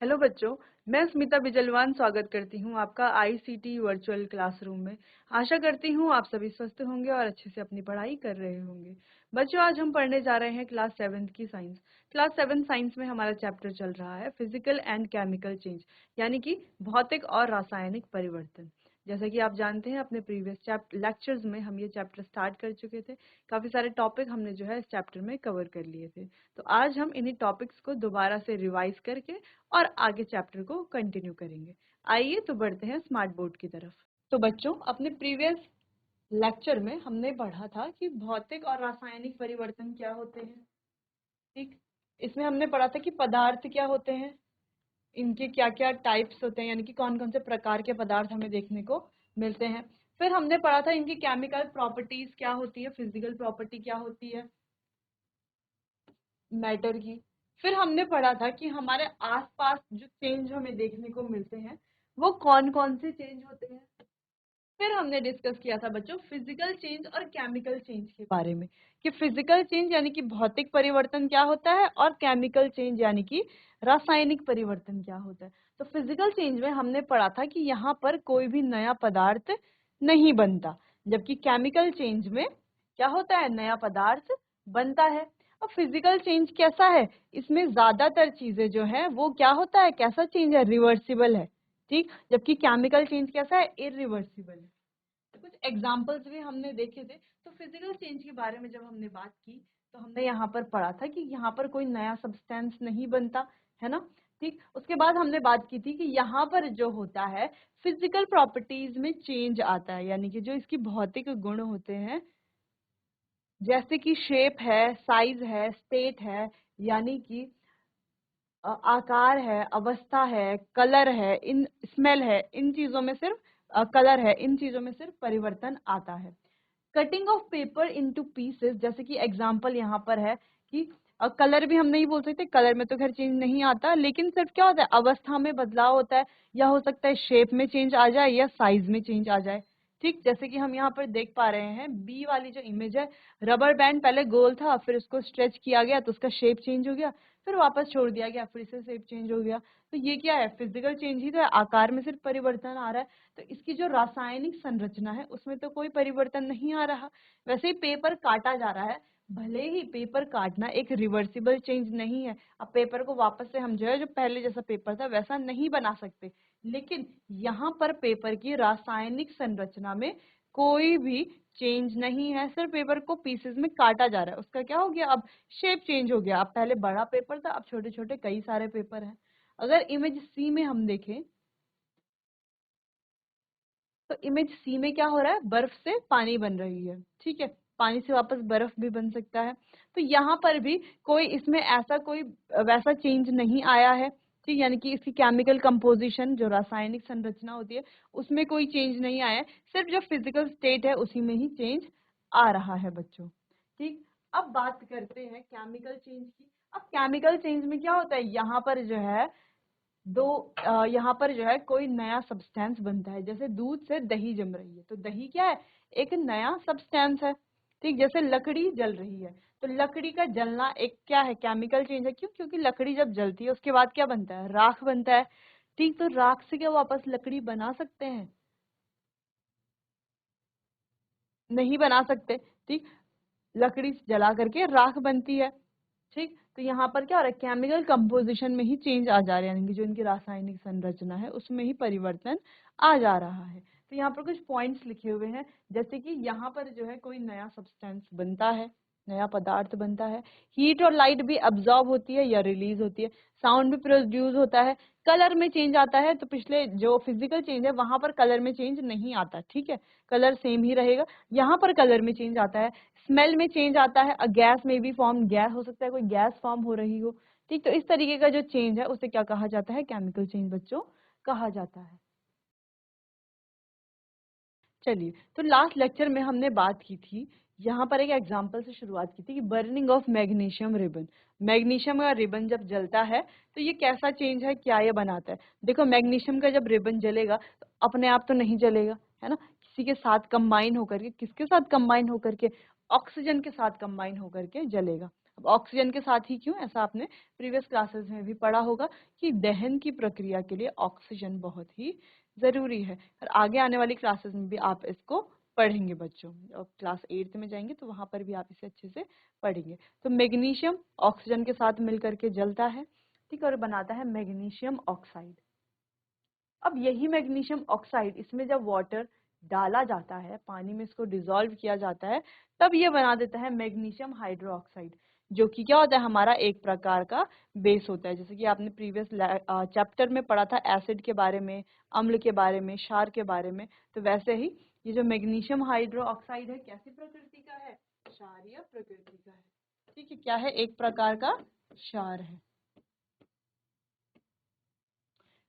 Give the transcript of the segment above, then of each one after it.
Hello बच्चों, मैं स्मिता बिजलवान स्वागत करती हूँ आपका आईसीटी वर्चुअल क्लासरूम में। आशा करती हूँ आप सभी स्वस्थ होंगे और अच्छे से अपनी पढ़ाई कर रहे होंगे। बच्चों, आज हम पढ़ने जा रहे हैं क्लास 7 की साइंस। क्लास 7 साइंस में हमारा चैप्टर चल रहा है फिजिकल एंड केमिकल चेंज, यानी कि भौतिक और रासायनिक परिवर्तन। जैसा कि आप जानते हैं, अपने प्रीवियस लेक्चर्स में हम ये चैप्टर स्टार्ट कर चुके थे। काफी सारे टॉपिक हमने जो है इस चैप्टर में कवर कर लिए थे। तो आज हम इन्हीं टॉपिक्स को दोबारा से रिवाइज करके और आगे चैप्टर को कंटिन्यू करेंगे। आइए तो बढ़ते हैं स्मार्ट बोर्ड की तरफ। तो बच्चों, अपने प्रीवियस लेक्चर में हमने पढ़ा था कि भौतिक और रासायनिक परिवर्तन क्या होते हैं। ठीक, इसमें हमने पढ़ा था कि पदार्थ क्या होते हैं, इनके क्या क्या टाइप्स होते हैं, यानी कि कौन कौन से प्रकार के पदार्थ हमें देखने को मिलते हैं। फिर हमने पढ़ा था इनकी केमिकल प्रॉपर्टीज क्या होती है, फिजिकल प्रॉपर्टी क्या होती है मैटर की। फिर हमने पढ़ा था कि हमारे आसपास जो चेंज हमें देखने को मिलते हैं वो कौन कौन से चेंज होते हैं। फिर हमने डिस्कस किया था बच्चों फिजिकल चेंज और केमिकल चेंज के बारे में, कि फिजिकल चेंज यानी कि भौतिक परिवर्तन क्या होता है और केमिकल चेंज यानी कि रासायनिक परिवर्तन क्या होता है। तो फिजिकल चेंज में हमने पढ़ा था कि यहाँ पर कोई भी नया पदार्थ नहीं बनता, जबकि केमिकल चेंज में क्या होता है, नया पदार्थ बनता है। और फिजिकल चेंज कैसा है, इसमें ज्यादातर चीजें जो है वो क्या होता है, कैसा चेंज है, रिवर्सिबल है। ठीक, जबकि केमिकल चेंज कैसा है, इरिवर्सिबल है। तो कुछ एग्जांपल्स भी हमने देखे थे। तो फिजिकल चेंज के बारे में जब हमने बात की तो हमने यहाँ पर पढ़ा था कि यहाँ पर कोई नया सब्सटेंस नहीं बनता है ना। ठीक, उसके बाद हमने बात की थी कि यहाँ पर जो होता है फिजिकल प्रॉपर्टीज में चेंज आता है, यानी कि जो इसकी भौतिक गुण होते हैं, जैसे कि शेप है, साइज है, स्टेट है, यानी कि आकार है, अवस्था है, कलर है, इन स्मेल है, इन चीजों में सिर्फ कलर है, इन चीजों में सिर्फ परिवर्तन आता है। Cutting of paper into pieces, जैसे कि एग्जांपल यहाँ पर है कि कलर भी हम नहीं बोल सकते, कलर में तो खैर चेंज नहीं आता, लेकिन सिर्फ क्या होता है, अवस्था में बदलाव होता है, या हो सकता है शेप में चेंज आ जाए या साइज में चेंज आ जाए। ठीक, जैसे कि हम यहाँ पर देख पा रहे हैं बी वाली जो इमेज है, रबर बैंड पहले गोल था, फिर उसको स्ट्रेच किया गया तो उसका शेप चेंज हो गया, फिर वापस छोड़ दिया गया, फिर से शेप चेंज हो गया। तो ये क्या है, फिजिकल चेंज ही तो है, आकार में सिर्फ परिवर्तन आ रहा है। तो इसकी जो रासायनिक संरचना है उसमें तो कोई परिवर्तन नहीं आ रहा। वैसे ही पेपर काटा जा रहा है, भले ही पेपर काटना एक रिवर्सिबल चेंज नहीं है, अब पेपर को वापस से हम जो है, जो पहले जैसा पेपर था वैसा नहीं बना सकते, लेकिन यहाँ पर पेपर की रासायनिक संरचना में कोई भी चेंज नहीं है, सिर्फ पेपर को पीसेस में काटा जा रहा है। उसका क्या हो गया, अब शेप चेंज हो गया, अब पहले बड़ा पेपर था, अब छोटे छोटे कई सारे पेपर हैं। अगर इमेज सी में हम देखें तो इमेज सी में क्या हो रहा है, बर्फ से पानी बन रही है। ठीक है, पानी से वापस बर्फ भी बन सकता है। तो यहाँ पर भी कोई इसमें ऐसा कोई वैसा चेंज नहीं आया है। ठीक, यानी कि इसकी केमिकल कंपोजिशन, जो रासायनिक संरचना होती है, उसमें कोई चेंज नहीं आया है, सिर्फ जो फिजिकल स्टेट है उसी में ही चेंज आ रहा है बच्चों। ठीक, अब बात करते हैं केमिकल चेंज की। अब केमिकल चेंज में क्या होता है, यहाँ पर जो है यहाँ पर जो है कोई नया सब्सटेंस बनता है, जैसे दूध से दही जम रही है, तो दही क्या है, एक नया सब्सटेंस है। ठीक, जैसे लकड़ी जल रही है, तो लकड़ी का जलना एक क्या है, केमिकल चेंज है। क्यों, क्योंकि लकड़ी जब जलती है उसके बाद क्या बनता है, राख बनता है। ठीक, तो राख से क्या वापस लकड़ी बना सकते हैं, नहीं बना सकते। ठीक, लकड़ी जला करके राख बनती है। ठीक, तो यहाँ पर क्या हो रहा है, केमिकल कंपोजिशन में ही चेंज आ जा रहा है, यानी कि जो इनकी रासायनिक संरचना है उसमें ही परिवर्तन आ जा रहा है। तो यहाँ पर कुछ पॉइंट्स लिखे हुए हैं, जैसे कि यहाँ पर जो है कोई नया सब्सटेंस बनता है, नया पदार्थ बनता है, हीट और लाइट भी अब्सॉर्ब होती है या रिलीज होती है, साउंड भी प्रोड्यूस होता है, कलर में चेंज आता है। तो पिछले जो फिजिकल चेंज है वहां पर कलर में चेंज नहीं आता। ठीक है, कलर सेम ही रहेगा, यहाँ पर कलर में चेंज आता है, स्मेल में चेंज आता है, गैस में भी फॉर्म, गैस हो सकता है कोई गैस फॉर्म हो रही हो। ठीक, तो इस तरीके का जो चेंज है उसे क्या कहा जाता है, केमिकल चेंज बच्चों कहा जाता है। चलिए, तो लास्ट लेक्चर में हमने बात की थी, यहाँ पर एक एग्जांपल से शुरुआत की थी कि burning of magnesium ribbon. Magnesium का रिबन जब जलता है तो ये कैसा चेंज है, क्या ये बनाता है। देखो, मैग्नीशियम का जब रिबन जलेगा तो अपने आप तो नहीं जलेगा, है ना, किसी के साथ कंबाइन होकर के, किसके साथ कंबाइन होकर के, ऑक्सीजन के साथ कंबाइन होकर के जलेगा। अब ऑक्सीजन के साथ ही क्यों, ऐसा आपने प्रीवियस क्लासेस में भी पढ़ा होगा कि दहन की प्रक्रिया के लिए ऑक्सीजन बहुत ही जरूरी है। और आगे आने वाली क्लासेस में भी आप इसको पढ़ेंगे बच्चों, और क्लास 8 में जाएंगे तो वहां पर भी आप इसे अच्छे से पढ़ेंगे। तो मैग्नीशियम ऑक्सीजन के साथ मिलकर के जलता है, ठीक है, और बनाता है मैग्नीशियम ऑक्साइड। अब यही मैग्नीशियम ऑक्साइड, इसमें जब वाटर डाला जाता है, पानी में इसको डिसॉल्व किया जाता है, तब ये बना देता है मैग्नीशियम हाइड्रोक्साइड, जो कि क्या होता है, हमारा एक प्रकार का बेस होता है। जैसे कि आपने प्रीवियस चैप्टर में पढ़ा था एसिड के बारे में, अम्ल के बारे में, क्षार के बारे में, तो वैसे ही ये जो मैग्नीशियम हाइड्रोक्साइड है कैसी प्रकृति का है, क्षारीय प्रकृति का है। ठीक है, क्या है, एक प्रकार का क्षार है।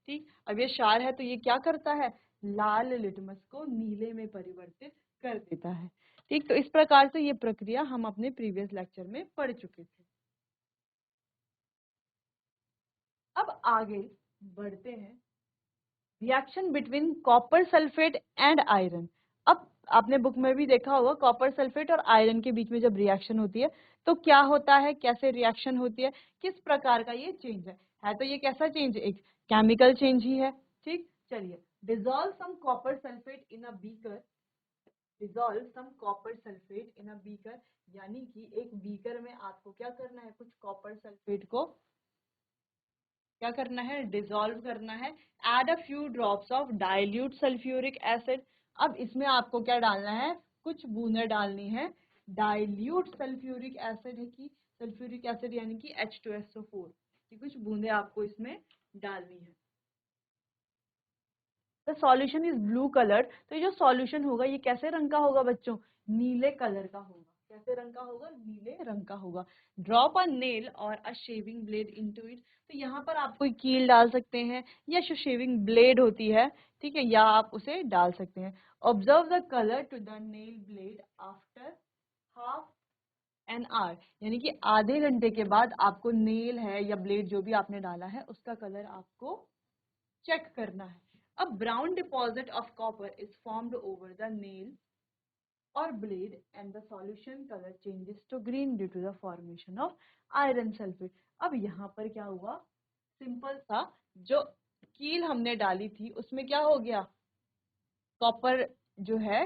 ठीक, अब ये क्षार है तो ये क्या करता है, लाल लिटमस को नीले में परिवर्तित कर देता है। ठीक, तो इस प्रकार से ये प्रक्रिया हम अपने प्रीवियस लेक्चर में पढ़ चुके थे। अब आगे बढ़ते हैं, reaction between copper sulphate and iron. अब आपने बुक में भी देखा होगा, कॉपर सल्फेट और आयरन के बीच में जब रिएक्शन होती है तो क्या होता है, कैसे रिएक्शन होती है, किस प्रकार का ये चेंज है तो ये कैसा चेंज, एक केमिकल चेंज ही है। ठीक, चलिए, dissolve some copper sulphate in a beaker, dissolve some copper sulphate in a beaker, यानी कि एक बीकर में आपको क्या करना है, कुछ कॉपर सल्फेट को क्या करना है, डिसॉल्व करना है। Add a few drops of dilute sulphuric acid. अब इसमें आपको क्या डालना है, कुछ बूंदें डालनी है डाइल्यूट सल्फ्यूरिक एसिड है कि सल्फ्यूरिक एसिड यानी कि H2SO4 की कुछ बूंदें आपको इसमें डालनी है। The solution is blue colour, तो ये जो सॉल्यूशन होगा ये कैसे रंग का होगा बच्चों, नीले कलर का होगा। कैसे रंग का होगा, नीले रंग का होगा। ड्रॉप अ नेल और अ शेविंग ब्लेड इनटू इट, तो यहाँ पर आप कोई कील डाल सकते हैं या जो शेविंग ब्लेड होती है, ठीक है, या आप उसे डाल सकते हैं। Observe the colour to the nail blade after half an hour, यानी कि आधे घंटे के बाद आपको नेल है या ब्लेड जो भी आपने डाला है उसका कलर आपको चेक करना है। A brown deposit of copper is formed over the nail or blade and the solution color changes to green due to the formation of iron sulfate। अब यहाँ पर क्या हुआ, सिंपल सा, जो कील हमने डाली थी उसमें क्या हो गया, कॉपर जो है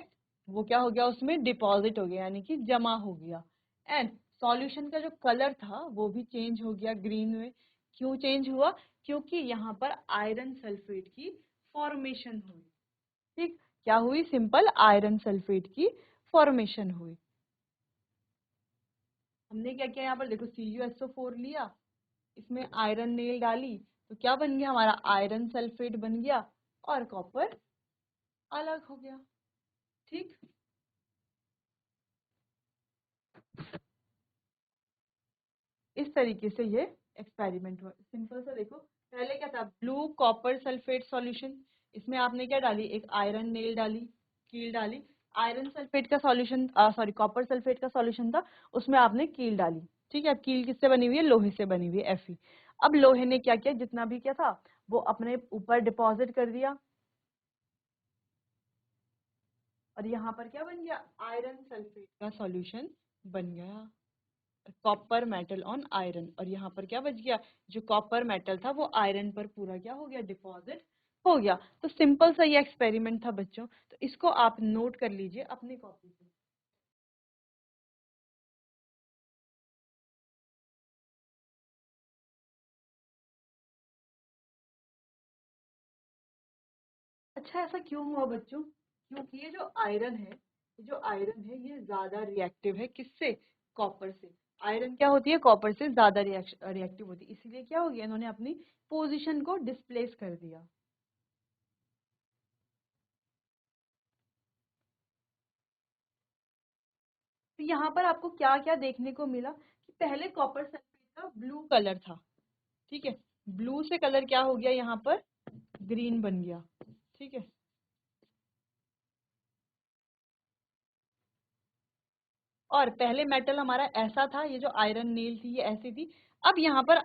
वो क्या हो गया, उसमें डिपॉजिट हो गया यानी कि जमा हो गया। एंड सॉल्यूशन का जो कलर था वो भी चेंज हो गया ग्रीन में। क्यों चेंज हुआ, क्योंकि यहाँ पर आयरन सल्फेट की फॉर्मेशन हुई। ठीक, क्या हुई, सिंपल आयरन सल्फेट की फॉर्मेशन हुई। हमने क्या किया, यहाँ पर देखो CuSO4 लिया, इसमें आयरन नेल डाली, तो क्या बन गया हमारा, आयरन सल्फेट बन गया और कॉपर अलग हो गया। ठीक, इस तरीके से ये एक्सपेरिमेंट हुआ। सिंपल सा देखो, पहले क्या था, ब्लू कॉपर सल्फेट सॉल्यूशन, इसमें आपने क्या डाली, एक आयरन नेल डाली, कील डाली। आयरन सल्फेट का सॉल्यूशन, सॉरी कॉपर सल्फेट का सॉल्यूशन था, उसमें आपने कील डाली। ठीक है, अब कील किससे बनी हुई है, लोहे से बनी हुई है, Fe। अब लोहे ने क्या किया, जितना भी क्या था वो अपने ऊपर डिपॉजिट कर दिया, और यहाँ पर क्या बन गया, आयरन सल्फेट का सॉल्यूशन बन गया, कॉपर मेटल ऑन आयरन। और यहाँ पर क्या बच गया, जो कॉपर मेटल था वो आयरन पर पूरा क्या हो गया, डिपॉजिट हो गया। तो सिंपल सा ये एक्सपेरिमेंट था बच्चों, तो इसको आप नोट कर लीजिए अपनी कॉपी पे। अच्छा, ऐसा क्यों हुआ बच्चों, क्योंकि ये जो आयरन है ये ज्यादा रिएक्टिव है, किससे, कॉपर से। आयरन क्या होती है, कॉपर से ज्यादा रिएक्टिव होती है, इसीलिए क्या हो गया, इन्होंने अपनी पोजीशन को डिस्प्लेस कर दिया। तो यहाँ पर आपको क्या क्या देखने को मिला कि पहले कॉपर सल्फेट का ब्लू कलर था, ठीक है, ब्लू से कलर क्या हो गया, यहाँ पर ग्रीन बन गया। ठीक है, और पहले मेटल हमारा ऐसा था, ये जो आयरन नेल थी ये ऐसी थी। अब यहाँ पर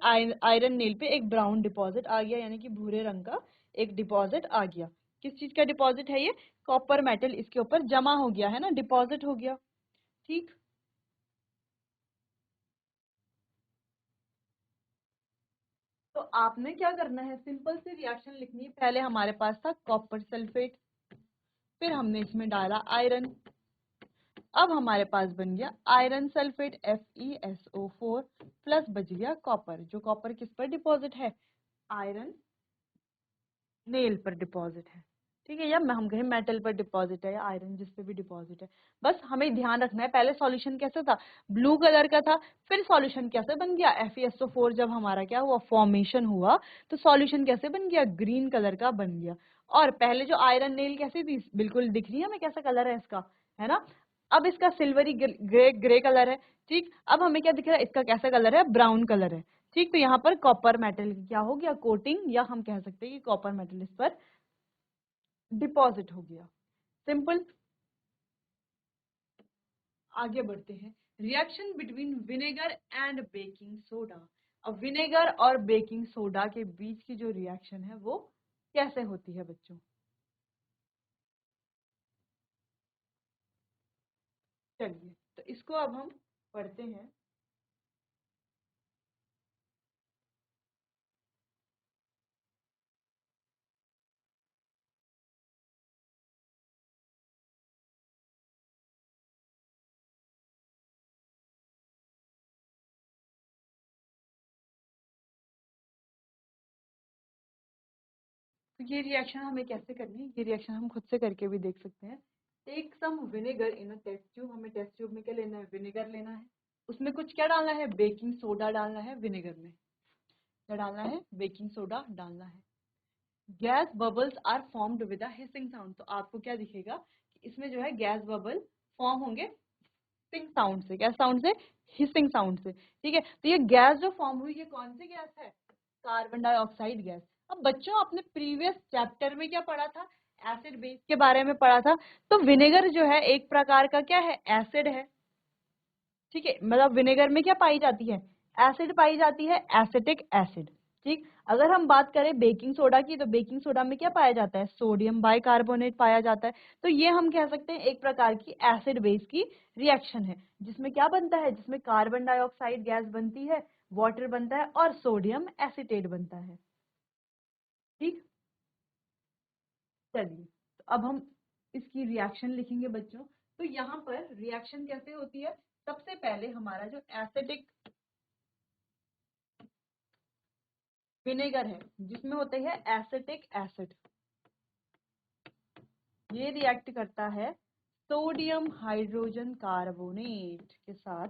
आयरन नेल पे एक ब्राउन डिपॉजिट आ गया, यानी कि भूरे रंग का एक डिपॉजिट आ गया। किस चीज का डिपॉजिट है ये, कॉपर मेटल इसके ऊपर जमा हो गया है ना, डिपॉजिट हो गया। ठीक, तो आपने क्या करना है, सिंपल सी रिएक्शन लिखनी है। पहले हमारे पास था कॉपर सल्फेट, फिर हमने इसमें डाला आयरन, अब हमारे पास बन गया आयरन सल्फेट FeSO4 प्लस बच गया कॉपर। जो कॉपर किस पर डिपॉजिट है, आयरन नेल पर डिपॉजिट है, ठीक है, या हम कहें मेटल पर डिपॉजिट है, या आयरन जिस पे भी डिपॉजिट है। बस हमें ध्यान रखना है, पहले सॉल्यूशन कैसे था, ब्लू कलर का था, फिर सॉल्यूशन कैसे बन गया, FeSO4 जब हमारा क्या हुआ, फॉर्मेशन हुआ, तो सॉल्यूशन कैसे बन गया, ग्रीन कलर का बन गया। और पहले जो आयरन नेल कैसी थी, बिल्कुल दिख रही है हमें कैसा कलर है इसका, है ना। अब इसका सिल्वरी ग्रे ग्रे कलर है, ठीक। अब हमें क्या दिख रहा है, इसका कैसा कलर है, ब्राउन कलर है, ठीक। तो यहाँ पर कॉपर मेटल की क्या हो गया, कोटिंग, या हम कह सकते हैं कि कॉपर मेटल इस पर डिपॉजिट हो गया। सिंपल। आगे बढ़ते हैं, reaction between vinegar and baking soda. अब विनेगर और बेकिंग सोडा के बीच की जो रिएक्शन है वो कैसे होती है बच्चों। चलिए, तो इसको अब हम पढ़ते हैं। तो ये रिएक्शन हमें कैसे करनी है, ये रिएक्शन हम खुद से करके भी देख सकते हैं। Take some vinegar in a test tube. हमें टेस्ट ट्यूब में क्या लेना है, विनेगर लेना है। उसमें कुछ क्या डालना है, बेकिंग सोडा डालना है विनेगर में। क्या डालना है, बेकिंग सोडा डालना है। Gas bubbles are formed with a hissing sound. तो आपको क्या दिखेगा कि इसमें जो है गैस बबल फॉर्म होंगे हिसिंग साउंड से। क्या साउंड से, हिसिंग साउंड से, ठीक है। तो ये गैस जो फॉर्म हुई, ये कौन सी गैस है, कार्बन डाइऑक्साइड गैस। अब बच्चों, आपने प्रीवियस चैप्टर में क्या पढ़ा था, एसिड बेस के बारे में पढ़ा था। तो विनेगर जो है एक प्रकार का क्या है, एसिड है, ठीक है। मतलब विनेगर में क्या पाई जाती है, एसिड पाई जाती है, एसिटिक एसिड, ठीक। अगर हम बात करें बेकिंग सोडा की, तो बेकिंग सोडा में क्या पाया जाता है, सोडियम बाइकार्बोनेट पाया जाता है। तो ये हम कह सकते हैं एक प्रकार की एसिड बेस की रिएक्शन है, जिसमें क्या बनता है, जिसमें कार्बन डाइऑक्साइड गैस बनती है, वाटर बनता है और सोडियम एसीटेट बनता है, ठीक। चलिए, तो अब हम इसकी रिएक्शन लिखेंगे बच्चों। तो यहाँ पर रिएक्शन कैसे होती है, सबसे पहले हमारा जो एसिटिक विनेगर है, जिसमें होते हैं एसिटिक एसिड, ये रिएक्ट करता है सोडियम हाइड्रोजन कार्बोनेट के साथ,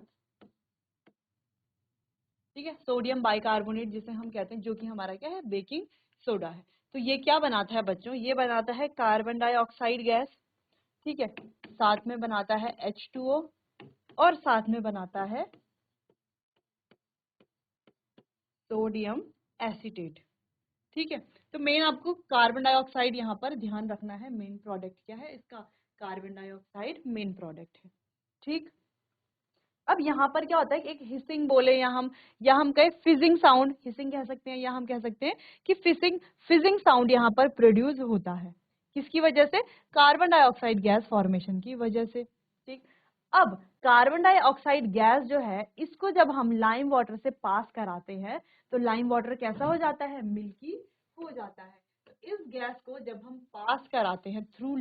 ठीक है, सोडियम बाइकार्बोनेट जिसे हम कहते हैं, जो कि हमारा क्या है, बेकिंग सोडा है। तो ये क्या बनाता है बच्चों, ये बनाता है कार्बन डाइऑक्साइड गैस, ठीक है, साथ में बनाता है H2O और साथ में बनाता है सोडियम एसीटेट, ठीक है। तो मेन आपको कार्बन डाइऑक्साइड यहाँ पर ध्यान रखना है, मेन प्रोडक्ट क्या है इसका, कार्बन डाइऑक्साइड मेन प्रोडक्ट है, ठीक। अब यहाँ पर क्या होता है, एक हिसिंग बोले या हम कहें फिजिंग साउंड, हिसिंग कह सकते हैं, या हम कह सकते हैं कि फिजिंग फिजिंग साउंड यहाँ पर प्रोड्यूस होता है। किसकी वजह से, कार्बन डाइऑक्साइड गैस फॉर्मेशन की वजह से, ठीक। अब कार्बन डाइऑक्साइड गैस जो है, इसको जब हम लाइम वाटर से पास कराते हैं, तो लाइम वाटर कैसा हो जाता है, मिल्की हो जाता है। तो इस गैस को जब हम पास कराते हैं थ्रू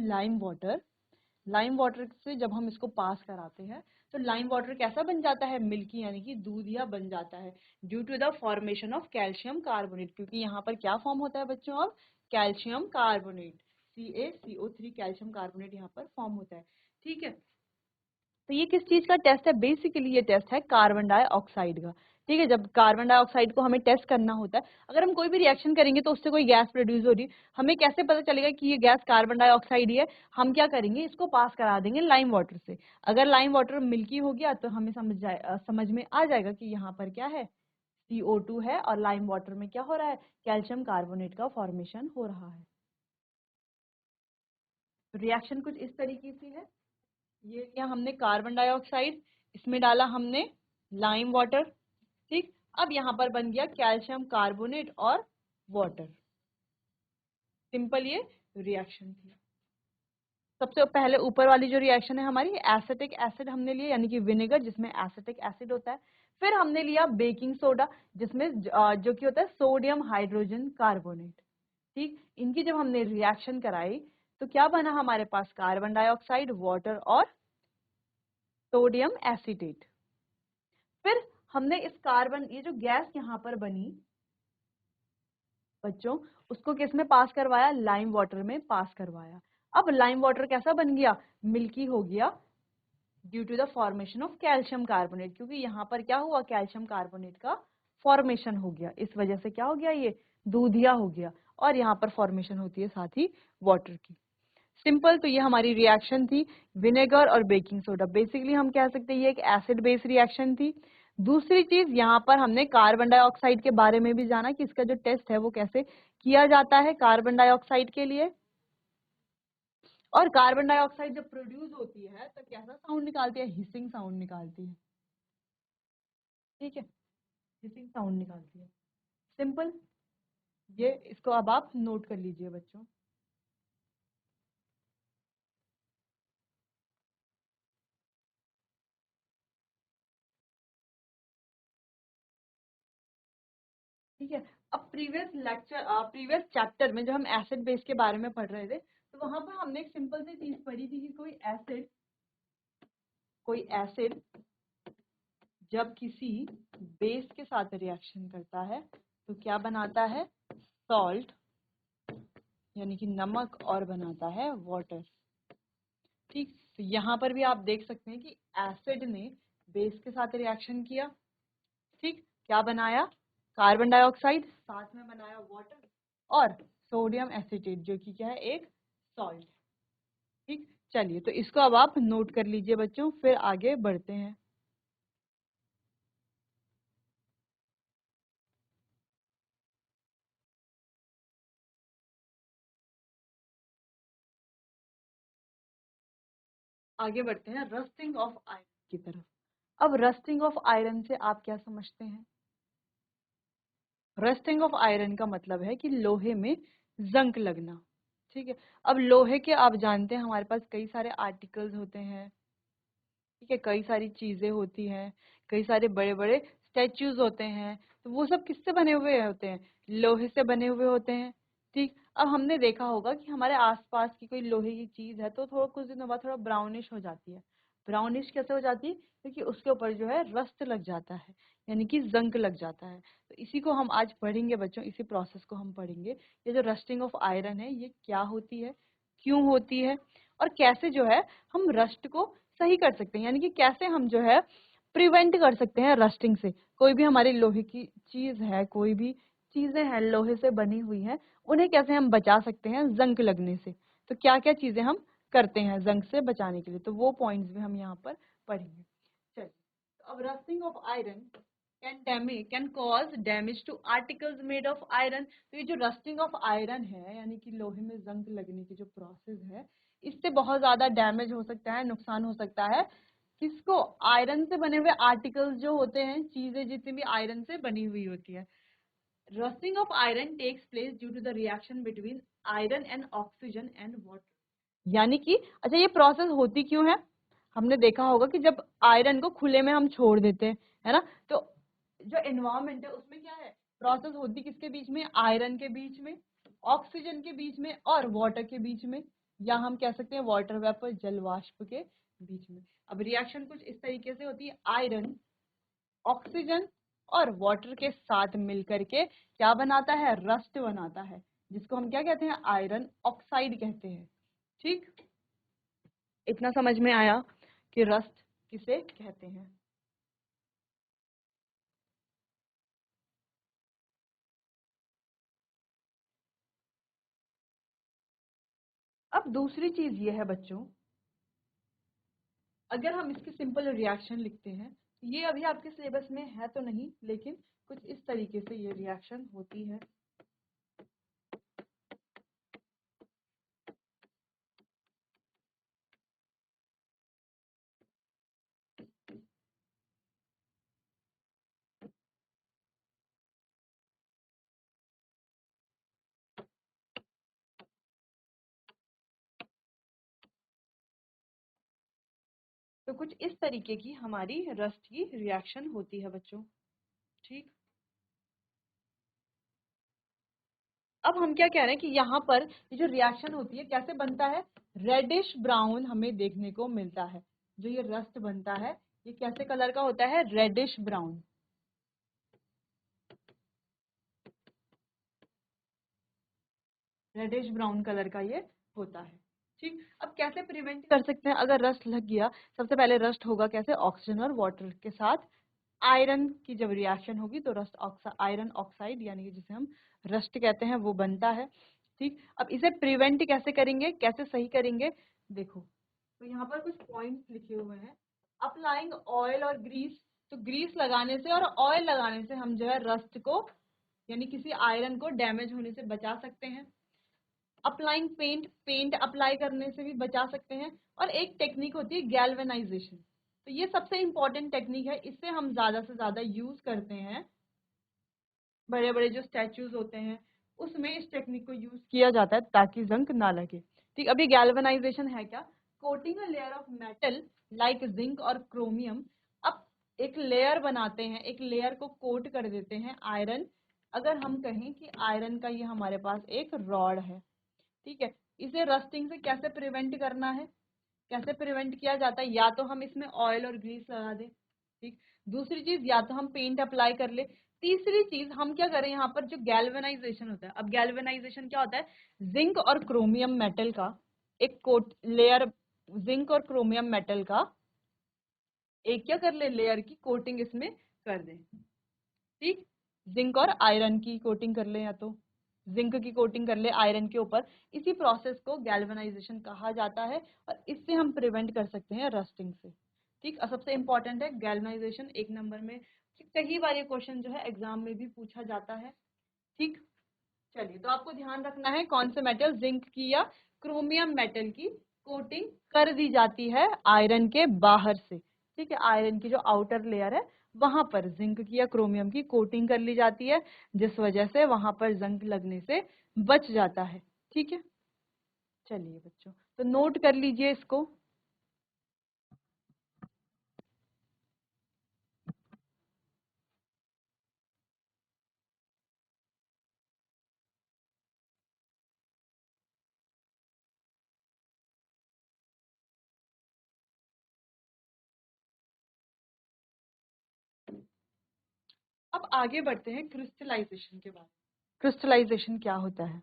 लाइम वाटर से जब हम इसको पास कराते हैं, तो लाइम वाटर कैसा बन जाता है, मिल्की, यानी कि दूधिया बन जाता है, due to the formation of calcium carbonate. क्योंकि यहाँ पर क्या फॉर्म होता है बच्चों, अब calcium carbonate, CaCO3 calcium carbonate यहाँ पर फॉर्म होता है, ठीक है। तो ये किस चीज का टेस्ट है, बेसिकली ये टेस्ट है कार्बन डाइऑक्साइड का, ठीक है। जब कार्बन डाइऑक्साइड को हमें टेस्ट करना होता है, अगर हम कोई भी रिएक्शन करेंगे तो उससे कोई गैस प्रोड्यूस हो रही है, हमें कैसे पता चलेगा कि ये गैस कार्बन डाइऑक्साइड ही है, हम क्या करेंगे, इसको पास करा देंगे लाइम वाटर से। अगर लाइम वाटर मिल्की हो गया तो हमें समझ में आ जाएगा कि यहाँ पर क्या है, CO2 है, और लाइम वाटर में क्या हो रहा है, कैल्शियम कार्बोनेट का फॉर्मेशन हो रहा है। रिएक्शन कुछ इस तरीके से है, ये लिया हमने कार्बन डाइऑक्साइड, इसमें डाला हमने लाइम वाटर, ठीक। अब यहाँ पर बन गया कैल्शियम कार्बोनेट और वाटर, सिंपल ये रिएक्शन थी। सबसे पहले ऊपर वाली जो रिएक्शन है हमारी, एसिटिक एसिड हमने लिए, यानी कि विनेगर जिसमें एसिटिक एसिड होता है। फिर हमने लिया बेकिंग सोडा, जिसमें जो कि होता है सोडियम हाइड्रोजन कार्बोनेट। ठीक, इनकी जब हमने रिएक्शन कराई तो क्या बना हमारे पास, कार्बन डाइऑक्साइड, वाटर और सोडियम एसीटेट। फिर हमने इस कार्बन, ये जो गैस यहाँ पर बनी बच्चों, उसको किस में पास करवाया, लाइम वाटर में पास करवाया। अब लाइम वाटर कैसा बन गया, मिल्की हो गया, due to the formation of calcium carbonate, क्योंकि यहाँ पर क्या हुआ, कैल्शियम कार्बोनेट का फॉर्मेशन हो गया, इस वजह से क्या हो गया, ये दूधिया हो गया, और यहाँ पर फॉर्मेशन होती है साथ ही वाटर की। सिंपल, तो ये हमारी रिएक्शन थी विनेगर और बेकिंग सोडा। बेसिकली हम कह सकते हैं ये एक एसिड बेस रिएक्शन थी। दूसरी चीज, यहाँ पर हमने कार्बन डाइऑक्साइड के बारे में भी जाना कि इसका जो टेस्ट है वो कैसे किया जाता है कार्बन डाइऑक्साइड के लिए। और कार्बन डाइऑक्साइड जब प्रोड्यूस होती है तो कैसा साउंड निकालती है, हिसिंग साउंड निकालती है। ठीक है, हिसिंग साउंड निकालती है। सिंपल, ये इसको अब आप नोट कर लीजिए बच्चों। ठीक है, अब प्रीवियस चैप्टर में जब हम एसिड बेस के बारे में पढ़ रहे थे तो वहां पर हमने एक सिंपल सी चीज पढ़ी थी कि कोई एसिड जब किसी बेस के साथ रिएक्शन करता है तो क्या बनाता है, सॉल्ट, यानी कि नमक, और बनाता है वाटर। ठीक, तो यहाँ पर भी आप देख सकते हैं कि एसिड ने बेस के साथ रिएक्शन किया। ठीक, क्या बनाया, कार्बन डाइऑक्साइड, साथ में बनाया वाटर और सोडियम एसिटेट, जो कि क्या है, एक सॉल्ट। ठीक, चलिए तो इसको अब आप नोट कर लीजिए बच्चों, फिर आगे बढ़ते हैं। आगे बढ़ते हैं रस्टिंग ऑफ आयरन की तरफ। अब रस्टिंग ऑफ आयरन से आप क्या समझते हैं, रस्टिंग ऑफ आयरन का मतलब है कि लोहे में जंग लगना। ठीक है, अब लोहे के आप जानते हैं हमारे पास कई सारे आर्टिकल्स होते हैं। ठीक है, कई सारी चीजें होती हैं, कई सारे बड़े बड़े स्टैच्यूज होते हैं, तो वो सब किससे बने हुए होते हैं, लोहे से बने हुए होते हैं। ठीक, अब हमने देखा होगा कि हमारे आसपास की कोई लोहे की चीज है तो थोड़ा कुछ दिनों बाद थोड़ा ब्राउनिश हो जाती है। ब्राउनिश कैसे हो जाती है, क्योंकि उसके ऊपर जो है रस्ट लग जाता है, यानी कि जंग लग जाता है। तो इसी को हम आज पढ़ेंगे बच्चों, इसी प्रोसेस को हम पढ़ेंगे। ये जो रस्टिंग ऑफ आयरन है ये क्या होती है, क्यों होती है, और कैसे जो है हम रस्ट को सही कर सकते हैं, यानी कि कैसे हम जो है प्रिवेंट कर सकते हैं रस्टिंग से। कोई भी हमारी लोहे की चीज है, कोई भी चीजें हैं लोहे से बनी हुई हैं, उन्हें कैसे हम बचा सकते हैं जंग लगने से। तो क्या क्या चीजें हम करते हैं जंग से बचाने के लिए, तो वो पॉइंट्स भी हम यहाँ पर पढ़ेंगे। चलिए, तो अब rusting of iron can cause damage to articles made of iron. तो ये जो रस्टिंग ऑफ आयरन है, यानी कि लोहे में जंग लगने की जो प्रोसेस है, इससे बहुत ज्यादा डैमेज हो सकता है, नुकसान हो सकता है। किसको, आयरन से बने हुए आर्टिकल्स जो होते हैं, चीजें जितनी भी आयरन से बनी हुई होती है। Rusting of iron takes place due to the reaction between iron and oxygen and water. यानी कि अच्छा, ये प्रोसेस होती क्यों है, हमने देखा होगा कि जब आयरन को खुले में हम छोड़ देते हैं, है ना, तो जो एनवायरमेंट है उसमें क्या है, प्रोसेस होती किसके बीच में, आयरन के बीच में, ऑक्सीजन के बीच में और वाटर के बीच में, या हम कह सकते हैं वाटर वेपर, जल वाष्प के बीच में। अब रिएक्शन कुछ इस तरीके से होती है, आयरन ऑक्सीजन और वाटर के साथ मिलकर के क्या बनाता है, रस्ट बनाता है, जिसको हम क्या कहते हैं, आयरन ऑक्साइड कहते हैं। ठीक, इतना समझ में आया कि रस्ट किसे कहते हैं। अब दूसरी चीज ये है बच्चों, अगर हम इसकी सिंपल रिएक्शन लिखते हैं, ये अभी आपके सिलेबस में है तो नहीं, लेकिन कुछ इस तरीके से ये रिएक्शन होती है। तो तो कुछ इस तरीके की हमारी रस्ट की रिएक्शन होती है बच्चों। ठीक, अब हम क्या कह रहे हैं कि यहाँ पर ये जो रिएक्शन होती है कैसे बनता है, रेडिश ब्राउन हमें देखने को मिलता है। जो ये रस्ट बनता है ये कैसे कलर का होता है, reddish brown. Reddish brown colour का ये होता है। ठीक, अब कैसे प्रिवेंट कर सकते हैं अगर रस्ट लग गया। सबसे पहले रस्ट होगा कैसे, ऑक्सीजन और वाटर के साथ आयरन की जब रिएक्शन होगी तो रस्ट ऑक्साइड, आयरन ऑक्साइड यानी कि जिसे हम रस्ट कहते हैं वो बनता है। ठीक, अब इसे प्रिवेंट कैसे करेंगे, कैसे सही करेंगे, देखो तो यहाँ पर कुछ पॉइंट्स लिखे हुए हैं। अप्लाइंग ऑयल और ग्रीस, तो ग्रीस लगाने से और ऑयल लगाने से हम जो है रस्ट को यानी किसी आयरन को डैमेज होने से बचा सकते हैं। अप्लाइंग पेंट, पेंट अप्लाई करने से भी बचा सकते हैं। और एक टेक्निक होती है गैल्वेनाइजेशन, तो ये सबसे इंपॉर्टेंट टेक्निक है, इससे हम ज्यादा से ज्यादा यूज करते हैं। बड़े बड़े जो स्टैचूज होते हैं उसमें इस टेक्निक को यूज किया जाता है ताकि जंग ना लगे। ठीक, अभी गैल्वेनाइजेशन है क्या, coating a layer of metal like zinc और क्रोमियम। अब एक लेयर बनाते हैं, एक लेयर को कोट कर देते हैं आयरन। अगर हम कहें कि आयरन का ये हमारे पास एक रॉड है, ठीक है, इसे रस्टिंग से कैसे प्रिवेंट करना है, कैसे प्रिवेंट किया जाता है, या तो हम इसमें ऑयल और ग्रीस लगा दें। ठीक, दूसरी चीज या तो हम पेंट अप्लाई कर ले। तीसरी चीज हम क्या करें, यहाँ पर जो गैल्वेनाइजेशन होता है, अब गैल्वेनाइजेशन क्या होता है, जिंक और क्रोमियम मेटल का एक कोट लेयर, जिंक और क्रोमियम मेटल का एक क्या कर ले, लेयर की कोटिंग इसमें कर दें। ठीक, जिंक और आयरन की कोटिंग कर ले, या तो जिंक की कोटिंग कर ले आयरन के ऊपर। इसी प्रोसेस को गैल्वेनाइजेशन कहा जाता है और इससे हम प्रिवेंट कर सकते हैं रस्टिंग से। ठीक, और सबसे इंपॉर्टेंट है गैल्वेनाइजेशन, एक नंबर में कई बार ये क्वेश्चन जो है एग्जाम में भी पूछा जाता है। ठीक, चलिए तो आपको ध्यान रखना है कौन से मेटल, जिंक की या क्रोमियम मेटल की कोटिंग कर दी जाती है आयरन के बाहर से। ठीक है, आयरन की जो आउटर लेयर है वहां पर जिंक की या क्रोमियम की कोटिंग कर ली जाती है, जिस वजह से वहां पर जंग लगने से बच जाता है। ठीक है, चलिए बच्चों तो नोट कर लीजिए इसको। अब आगे बढ़ते हैं क्रिस्टलाइजेशन के बाद। क्रिस्टलाइजेशन क्या होता है,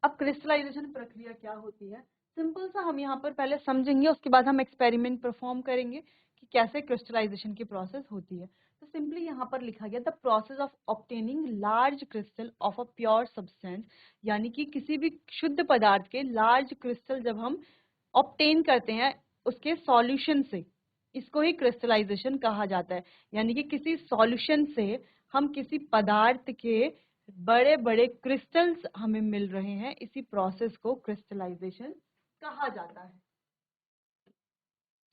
अब क्रिस्टलाइजेशन प्रक्रिया क्या होती है, सिंपल सा हम यहाँ पर पहले समझेंगे, उसके बाद हम एक्सपेरिमेंट परफॉर्म करेंगे कि कैसे क्रिस्टलाइजेशन की प्रोसेस होती है। तो सिंपली यहाँ पर लिखा गया the process of obtaining large crystal of a pure substance, यानी कि किसी भी शुद्ध पदार्थ के लार्ज क्रिस्टल जब हम ऑब्टेन करते हैं उसके सॉल्यूशन से, इसको ही क्रिस्टलाइजेशन कहा जाता है। यानी कि किसी सॉल्यूशन से हम किसी पदार्थ के बड़े बड़े क्रिस्टल्स हमें मिल रहे हैं, इसी प्रोसेस को क्रिस्टलाइजेशन कहा जाता है।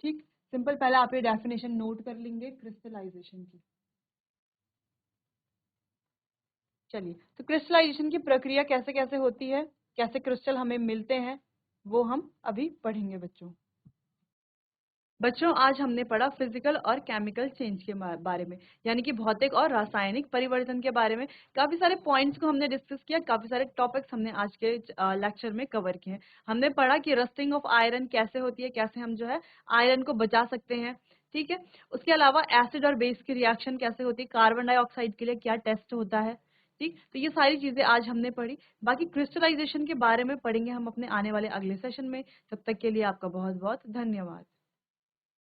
ठीक, सिंपल, पहले आप ये डेफिनेशन नोट कर लेंगे क्रिस्टलाइजेशन की। चलिए तो क्रिस्टलाइजेशन की प्रक्रिया कैसे कैसे होती है, कैसे क्रिस्टल हमें मिलते हैं, वो हम अभी पढ़ेंगे बच्चों। बच्चों आज हमने पढ़ा फिजिकल और केमिकल चेंज के बारे में, यानी कि भौतिक और रासायनिक परिवर्तन के बारे में। काफी सारे पॉइंट्स को हमने डिस्कस किया, काफी सारे टॉपिक्स हमने आज के लेक्चर में कवर किए हैं। हमने पढ़ा कि रस्टिंग ऑफ आयरन कैसे होती है, कैसे हम जो है आयरन को बचा सकते हैं। ठीक है, उसके अलावा एसिड और बेस की रिएक्शन कैसे होती है, कार्बन डाइऑक्साइड के लिए क्या टेस्ट होता है। ठीक, तो ये सारी चीजें आज हमने पढ़ी। बाकी क्रिस्टलाइजेशन के बारे में पढ़ेंगे हम अपने आने वाले अगले सेशन में। तब तक के लिए आपका बहुत बहुत धन्यवाद।